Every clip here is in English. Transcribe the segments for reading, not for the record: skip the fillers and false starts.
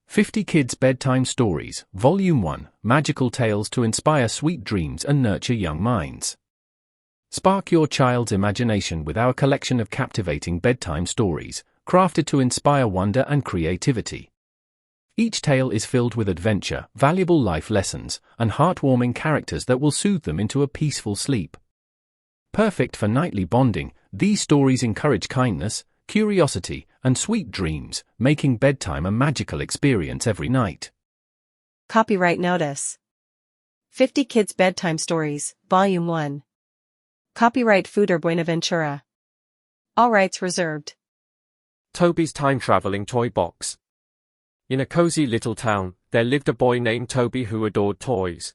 50 Kids Bedtime Stories, Volume 1, Magical Tales to Inspire Sweet Dreams and Nurture Young Minds. Spark your child's imagination with our collection of captivating bedtime stories, crafted to inspire wonder and creativity. Each tale is filled with adventure, valuable life lessons, and heartwarming characters that will soothe them into a peaceful sleep. Perfect for nightly bonding, these stories encourage kindness, curiosity, and sweet dreams, making bedtime a magical experience every night. Copyright notice. 50 Kids Bedtime Stories, Volume 1. Copyright Fuerteventura. All rights reserved. Toby's time-traveling toy box. In a cozy little town, there lived a boy named Toby who adored toys.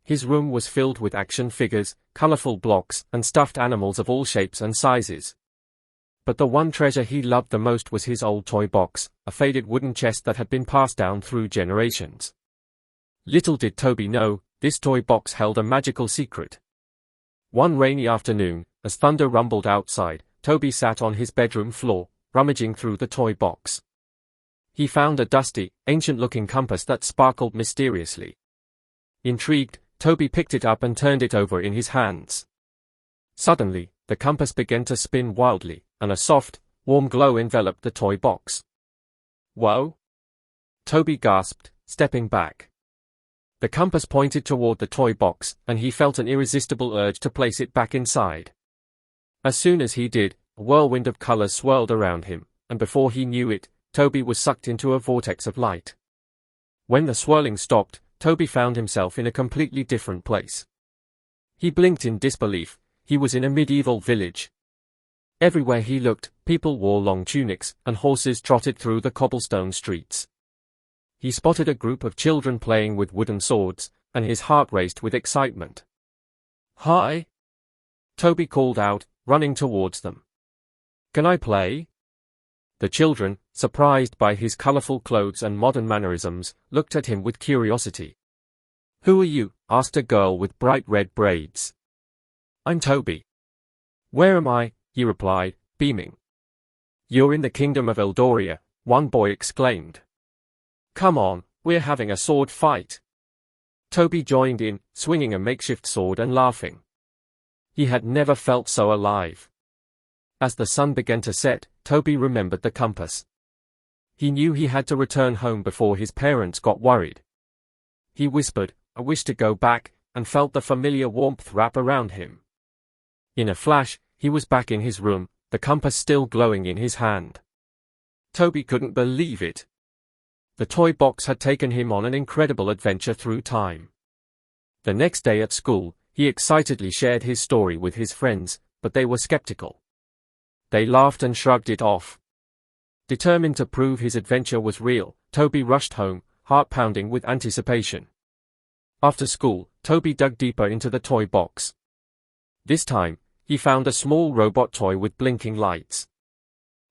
His room was filled with action figures, colorful blocks, and stuffed animals of all shapes and sizes. But the one treasure he loved the most was his old toy box, a faded wooden chest that had been passed down through generations. Little did Toby know, this toy box held a magical secret. One rainy afternoon, as thunder rumbled outside, Toby sat on his bedroom floor, rummaging through the toy box. He found a dusty, ancient-looking compass that sparkled mysteriously. Intrigued, Toby picked it up and turned it over in his hands. Suddenly, the compass began to spin wildly, and a soft, warm glow enveloped the toy box. "Whoa!" Toby gasped, stepping back. The compass pointed toward the toy box, and he felt an irresistible urge to place it back inside. As soon as he did, a whirlwind of colors swirled around him, and before he knew it, Toby was sucked into a vortex of light. When the swirling stopped, Toby found himself in a completely different place. He blinked in disbelief. He was in a medieval village. Everywhere he looked, people wore long tunics, and horses trotted through the cobblestone streets. He spotted a group of children playing with wooden swords, and his heart raced with excitement. "Hi!" Toby called out, running towards them. "Can I play?" The children, surprised by his colorful clothes and modern mannerisms, looked at him with curiosity. "Who are you?" asked a girl with bright red braids. "I'm Toby." "Where am I?" he replied, beaming. "You're in the kingdom of Eldoria," one boy exclaimed. "Come on, we're having a sword fight." Toby joined in, swinging a makeshift sword and laughing. He had never felt so alive. As the sun began to set, Toby remembered the compass. He knew he had to return home before his parents got worried. He whispered, "I wish to go back," and felt the familiar warmth wrap around him. In a flash, he was back in his room, the compass still glowing in his hand. Toby couldn't believe it. The toy box had taken him on an incredible adventure through time. The next day at school, he excitedly shared his story with his friends, but they were skeptical. They laughed and shrugged it off. Determined to prove his adventure was real, Toby rushed home, heart pounding with anticipation. After school, Toby dug deeper into the toy box. This time, he found a small robot toy with blinking lights.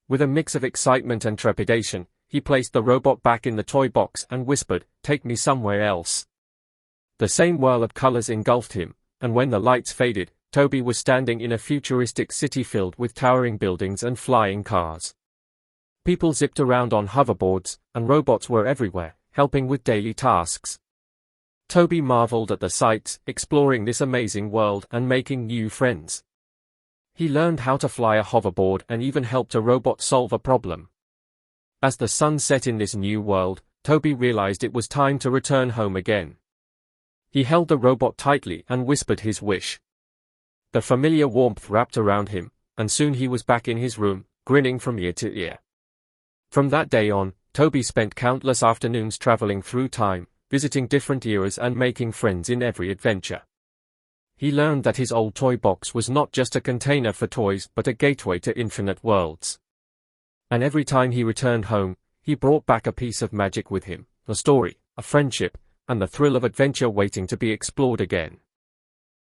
With a mix of excitement and trepidation, he placed the robot back in the toy box and whispered, "Take me somewhere else." The same whirl of colors engulfed him, and when the lights faded, Toby was standing in a futuristic city filled with towering buildings and flying cars. People zipped around on hoverboards, and robots were everywhere, helping with daily tasks. Toby marveled at the sights, exploring this amazing world and making new friends. He learned how to fly a hoverboard and even helped a robot solve a problem. As the sun set in this new world, Toby realized it was time to return home again. He held the robot tightly and whispered his wish. The familiar warmth wrapped around him, and soon he was back in his room, grinning from ear to ear. From that day on, Toby spent countless afternoons traveling through time, visiting different eras and making friends in every adventure. He learned that his old toy box was not just a container for toys but a gateway to infinite worlds. And every time he returned home, he brought back a piece of magic with him, a story, a friendship, and the thrill of adventure waiting to be explored again.